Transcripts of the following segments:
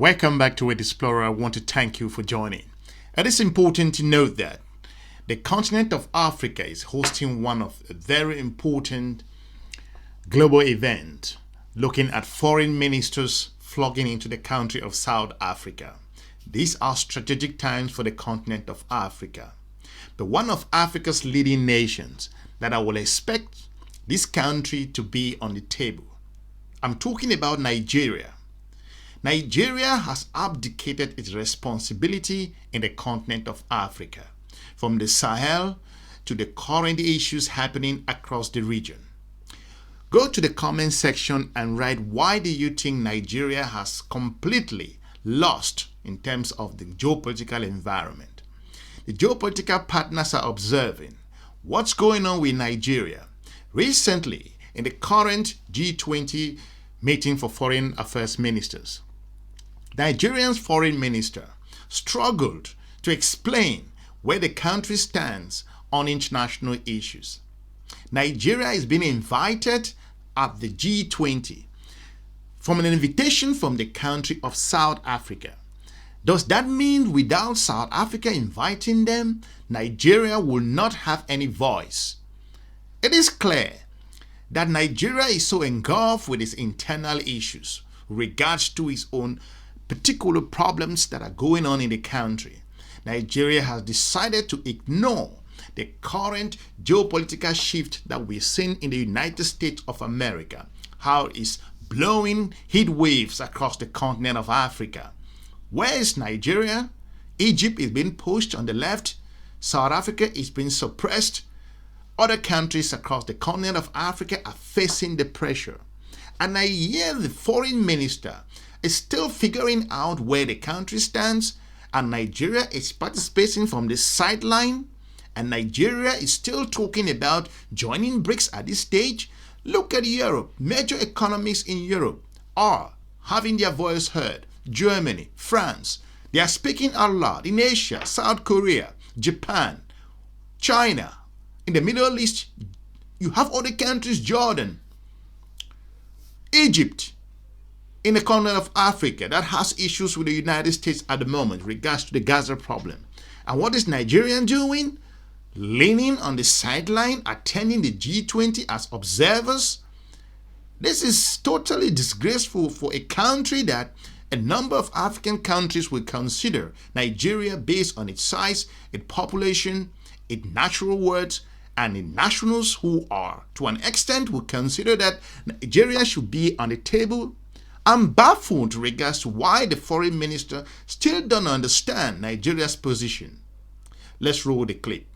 Welcome back to Ed Explorer. I want to thank you for joining. It is important to note that the continent of Africa is hosting one of a very important global event, looking at foreign ministers flocking into the country of South Africa. These are strategic times for the continent of Africa, but one of Africa's leading nations that I will expect this country to be on the table. I'm talking about Nigeria. Nigeria has abdicated its responsibility in the continent of Africa, from the Sahel to the current issues happening across the region. Go to the comment section and write, why do you think Nigeria has completely lost in terms of the geopolitical environment? The geopolitical partners are observing what's going on with Nigeria. Recently, in the current G20 meeting for foreign affairs ministers, Nigeria's foreign minister struggled to explain where the country stands on international issues. Nigeria is being invited at the G20 from an invitation from the country of South Africa. Does that mean without South Africa inviting them, Nigeria will not have any voice? It is clear that Nigeria is so engulfed with its internal issues with regards to its own particular problems that are going on in the country. Nigeria has decided to ignore the current geopolitical shift that we're seeing in the United States of America, how it's blowing heat waves across the continent of Africa. Where is Nigeria? Egypt is being pushed on the left. South Africa is being suppressed. Other countries across the continent of Africa are facing the pressure. And I hear the foreign minister is still figuring out where the country stands, and Nigeria is participating from the sideline, and Nigeria is still talking about joining BRICS at this stage. Look at Europe. Major economies in Europe are having their voice heard. Germany, France, they are speaking out loud. In Asia, South Korea, Japan, China. In the Middle East, you have other countries, Jordan, Egypt, in the continent of Africa that has issues with the United States at the moment in regards to the Gaza problem. And what is Nigeria doing? Leaning on the sideline, attending the G20 as observers. This is totally disgraceful for a country that a number of African countries will consider Nigeria based on its size, its population, its natural words, and the nationals who are, to an extent, will consider that Nigeria should be on the table. I'm baffled in regards to why the foreign minister still don't understand Nigeria's position. Let's roll the clip.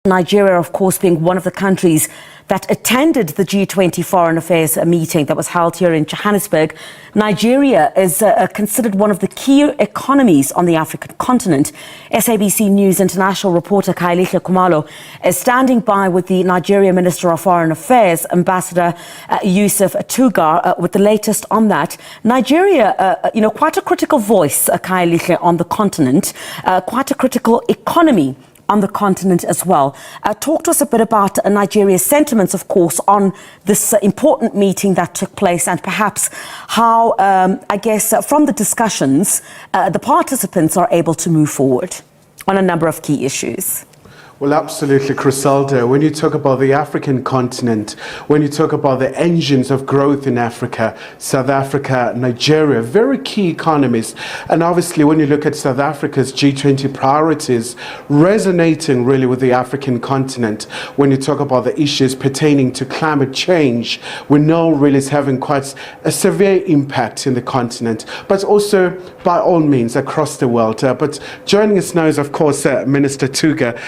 Nigeria, of course, being one of the countries that attended the G20 foreign affairs meeting that was held here in Johannesburg. Nigeria is considered one of the key economies on the African continent. SABC News international reporter Aliko Danghote is standing by with the Nigeria Minister of Foreign Affairs, Ambassador Yusuf Tugar, with the latest on that. Nigeria, quite a critical voice, Aliko, on the continent, quite a critical economy on the continent as well. Talk to us a bit about Nigeria's sentiments, of course, on this important meeting that took place, and perhaps how, from the discussions, the participants are able to move forward on a number of key issues. Well, absolutely, Criselda. When you talk about the African continent, when you talk about the engines of growth in Africa, South Africa, Nigeria, very key economies. And obviously, when you look at South Africa's G20 priorities, resonating really with the African continent, when you talk about the issues pertaining to climate change, we know really is having quite a severe impact in the continent, but also by all means across the world. But joining us now is, of course, Minister Tugar.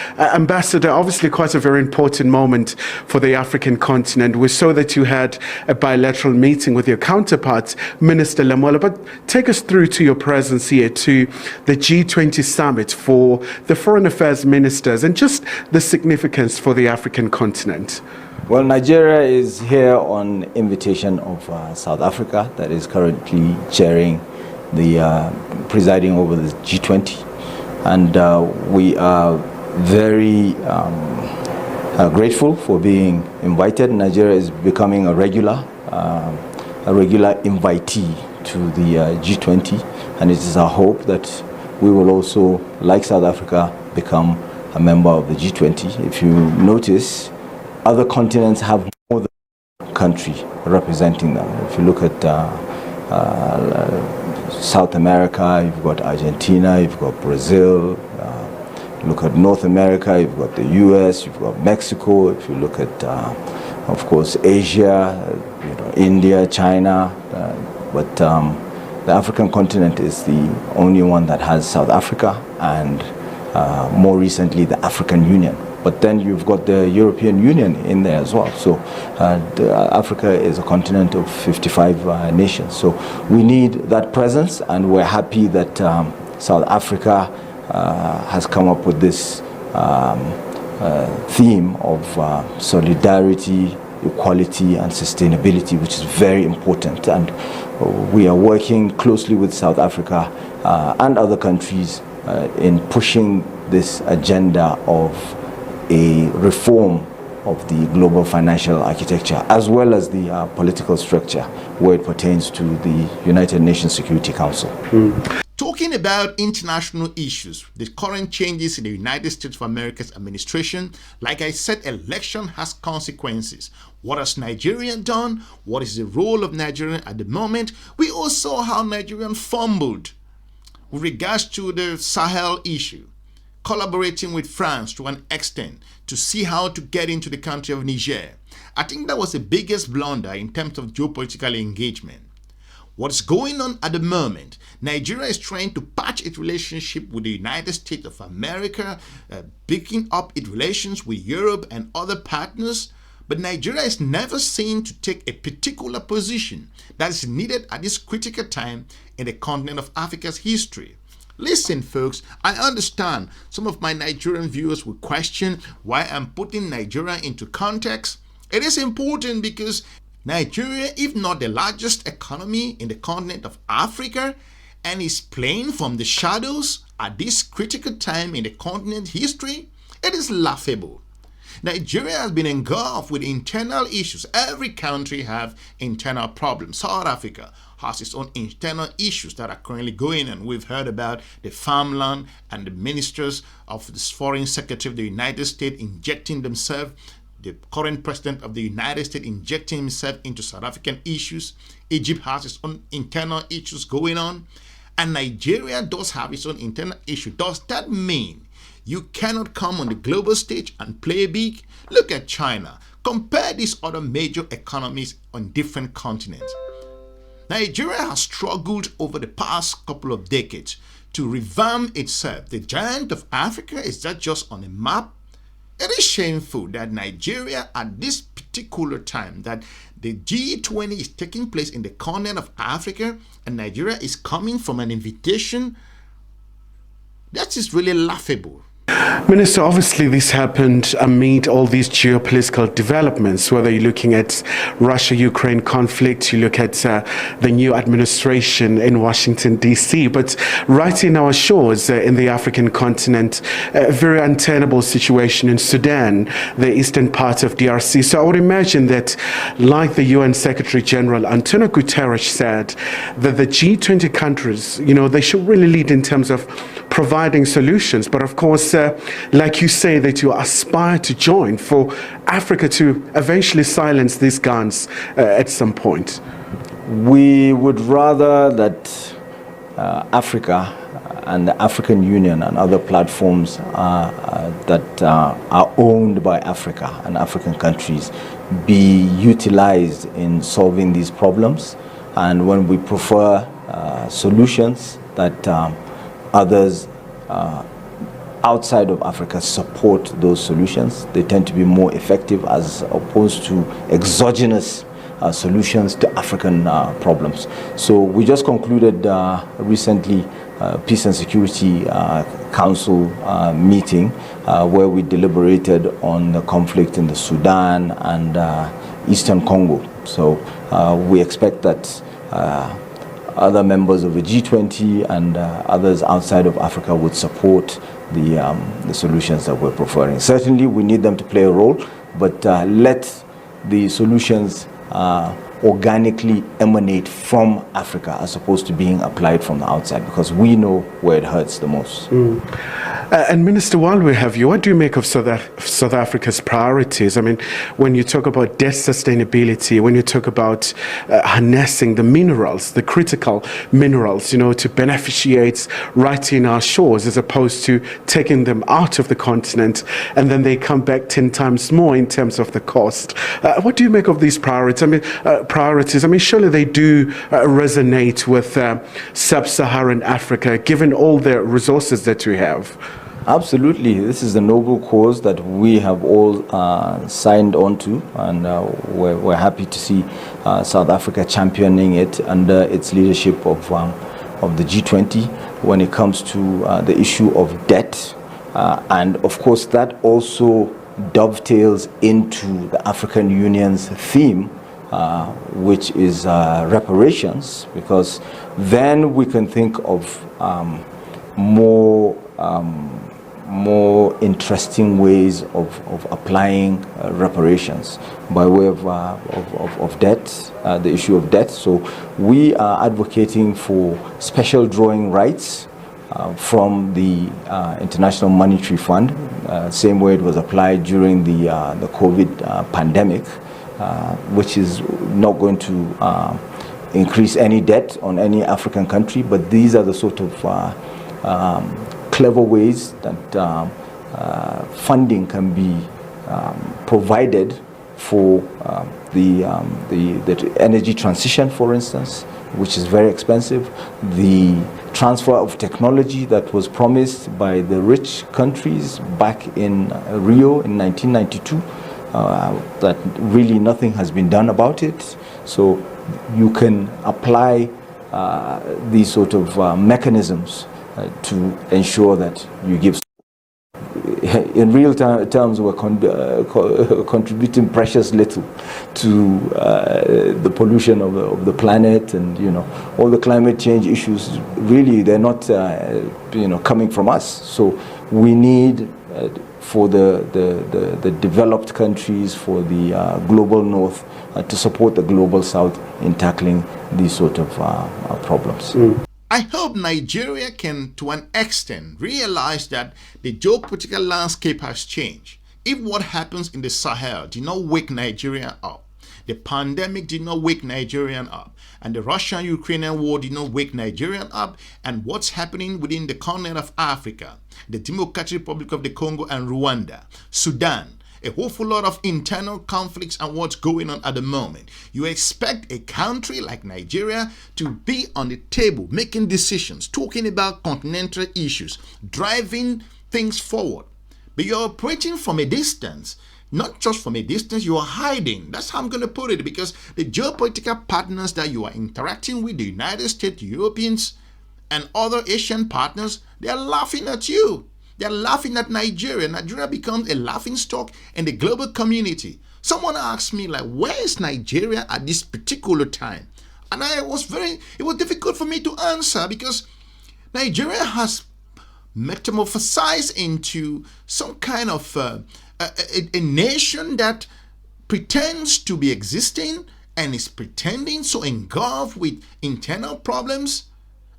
Ambassador, obviously quite a very important moment for the African continent. We saw that you had a bilateral meeting with your counterpart, Minister Lamola, but take us through to your presence here to the G20 summit for the foreign affairs ministers and just the significance for the African continent. Well, Nigeria is here on invitation of South Africa, that is currently chairing the presiding over the G20, and we are very grateful for being invited. Nigeria is becoming a regular invitee to the G20, And it is our hope that we will also, like South Africa, become a member of the G20. If you notice, other continents have more than one country representing them. If you look at South America, you've got Argentina, you've got Brazil. Look at North America, you've got the US, you've got Mexico. If you look at, of course, Asia, India, China. But the African continent is the only one that has South Africa and more recently the African Union. But then you've got the European Union in there as well. So Africa is a continent of 55 nations. So we need that presence, and we're happy that South Africa has come up with this theme of solidarity, equality and sustainability, which is very important. And we are working closely with South Africa and other countries in pushing this agenda of a reform of the global financial architecture, as well as the political structure where it pertains to the United Nations Security Council. Talking about international issues, the current changes in the United States of America's administration, like I said, election has consequences. What has Nigeria done? What is the role of Nigeria at the moment? We all saw how Nigeria fumbled with regards to the Sahel issue, collaborating with France to an extent to see how to get into the country of Niger. I think that was the biggest blunder in terms of geopolitical engagement. What's going on at the moment? Nigeria is trying to patch its relationship with the United States of America, picking up its relations with Europe and other partners. But Nigeria is never seen to take a particular position that is needed at this critical time in the continent of Africa's history. Listen, folks, I understand some of my Nigerian viewers will question why I'm putting Nigeria into context. It is important because Nigeria, if not the largest economy in the continent of Africa, and is playing from the shadows at this critical time in the continent's history, it is laughable. Nigeria has been engulfed with internal issues. Every country has internal problems. South Africa has its own internal issues that are currently going on. We've heard about the farmland and the ministers of the foreign secretary of the United States injecting themselves, the current president of the United States injecting himself into South African issues. Egypt has its own internal issues going on. And Nigeria does have its own internal issue. Does that mean you cannot come on the global stage and play big? Look at China. Compare these other major economies on different continents. Nigeria has struggled over the past couple of decades to revamp itself. The giant of Africa is that just on a map? It is shameful that Nigeria at this particular time, that the G20 is taking place in the continent of Africa and Nigeria is coming from an invitation. That is really laughable. Minister, obviously this happened amid all these geopolitical developments, whether you're looking at Russia-Ukraine conflict, you look at the new administration in Washington, D.C., but right in our shores in the African continent, a very untenable situation in Sudan, the eastern part of DRC. So I would imagine that, like the UN Secretary General Antonio Guterres said, that the G20 countries, they should really lead in terms of providing solutions. But of course, like you say, that you aspire to join for Africa to eventually silence these guns at some point. We would rather that Africa and the African Union and other platforms that are owned by Africa and African countries be utilized in solving these problems. And when we prefer solutions that others outside of Africa support those solutions, they tend to be more effective as opposed to exogenous solutions to African problems. So we just concluded recently Peace and Security Council meeting where we deliberated on the conflict in the Sudan and Eastern Congo. So we expect that other members of the G20 and others outside of Africa would support the solutions that we're preferring. Certainly we need them to play a role, but let the solutions organically emanate from Africa as opposed to being applied from the outside, because we know where it hurts the most. And Minister, while we have you, what do you make of South Africa's priorities? I mean, when you talk about debt sustainability, when you talk about harnessing the minerals, the critical minerals, to beneficiates right in our shores, as opposed to taking them out of the continent, and then they come back 10 times more in terms of the cost. What do you make of these priorities? I mean, surely they do resonate with sub-Saharan Africa, given all the resources that we have. Absolutely. This is a noble cause that we have all signed on to, and we're happy to see South Africa championing it under its leadership of the G20 when it comes to the issue of debt. And of course, that also dovetails into the African Union's theme, which is reparations, because then we can think of more interesting ways of applying reparations by way of debt, the issue of debt. So we are advocating for special drawing rights from the International Monetary Fund, same way it was applied during the COVID pandemic, which is not going to increase any debt on any African country, but these are the sort of clever ways that funding can be provided for the energy transition, for instance, which is very expensive, the transfer of technology that was promised by the rich countries back in Rio in 1992, that really nothing has been done about it. So you can apply these sort of mechanisms to ensure that you give. In real terms, we're contributing precious little to the pollution of the planet, and all the climate change issues. Really, they're not coming from us. So we need for the developed countries, for the global north, to support the global south in tackling these sort of problems. I hope Nigeria can, to an extent, realize that the geopolitical landscape has changed. If what happens in the Sahel did not wake Nigeria up, the pandemic did not wake Nigerian up, and the Russian-Ukrainian war did not wake Nigerian up, and what's happening within the continent of Africa, the Democratic Republic of the Congo and Rwanda, Sudan, a whole lot of internal conflicts and what's going on at the moment. You expect a country like Nigeria to be on the table, making decisions, talking about continental issues, driving things forward. But you're operating from a distance. Not just from a distance, you are hiding. That's how I'm going to put it, because the geopolitical partners that you are interacting with, the United States, the Europeans, and other Asian partners, they are laughing at you. They're laughing at Nigeria. Nigeria becomes a laughing stock in the global community. Someone asked me, where is Nigeria at this particular time? And it was difficult for me to answer, because Nigeria has metamorphosized into some kind of a nation that pretends to be existing and is pretending so engulfed with internal problems.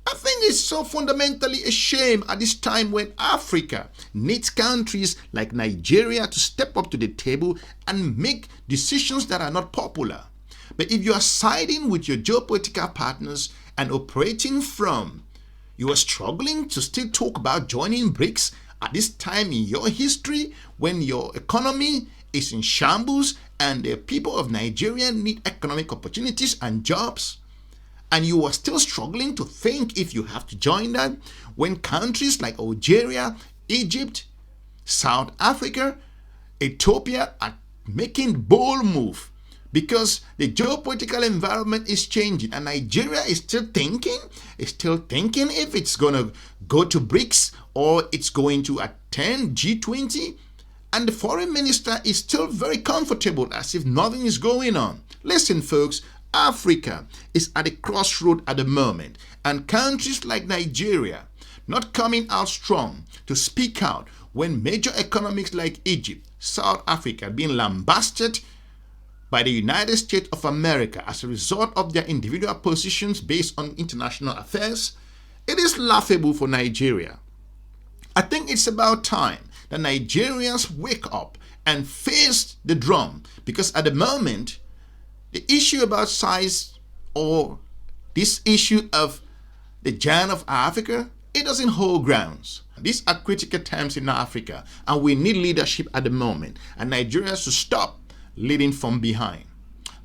I think it's so fundamentally a shame at this time when Africa needs countries like Nigeria to step up to the table and make decisions that are not popular. But if you are siding with your geopolitical partners and operating from, you are struggling to still talk about joining BRICS at this time in your history when your economy is in shambles and the people of Nigeria need economic opportunities and jobs. And you are still struggling to think if you have to join that when countries like Algeria, Egypt, South Africa, Ethiopia are making bold move because the geopolitical environment is changing, and Nigeria is still thinking if it's going to go to BRICS or it's going to attend G20, and the foreign minister is still very comfortable as if nothing is going on. Listen, folks, Africa is at a crossroad at the moment, and countries like Nigeria not coming out strong to speak out when major economies like Egypt, South Africa being lambasted by the United States of America as a result of their individual positions based on international affairs, it is laughable for Nigeria. I think it's about time that Nigerians wake up and face the drum, because at the moment, the issue about size or this issue of the giant of Africa, it doesn't hold grounds. These are critical times in Africa, and we need leadership at the moment, and Nigerians should stop leading from behind.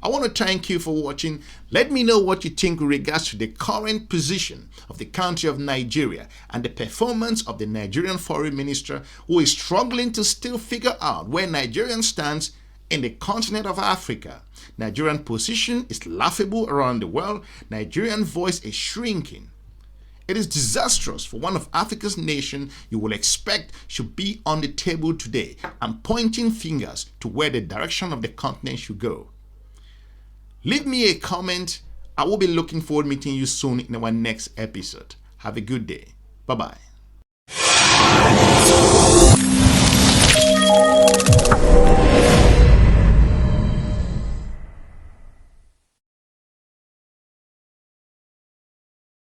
I want to thank you for watching. Let me know what you think with regards to the current position of the country of Nigeria and the performance of the Nigerian foreign minister, who is struggling to still figure out where Nigeria stands in the continent of Africa. Nigerian position is laughable around the world. Nigerian voice is shrinking. It is disastrous for one of Africa's nations you will expect should be on the table today and pointing fingers to where the direction of the continent should go. Leave me a comment. I will be looking forward to meeting you soon in our next episode. Have a good day. Bye-bye.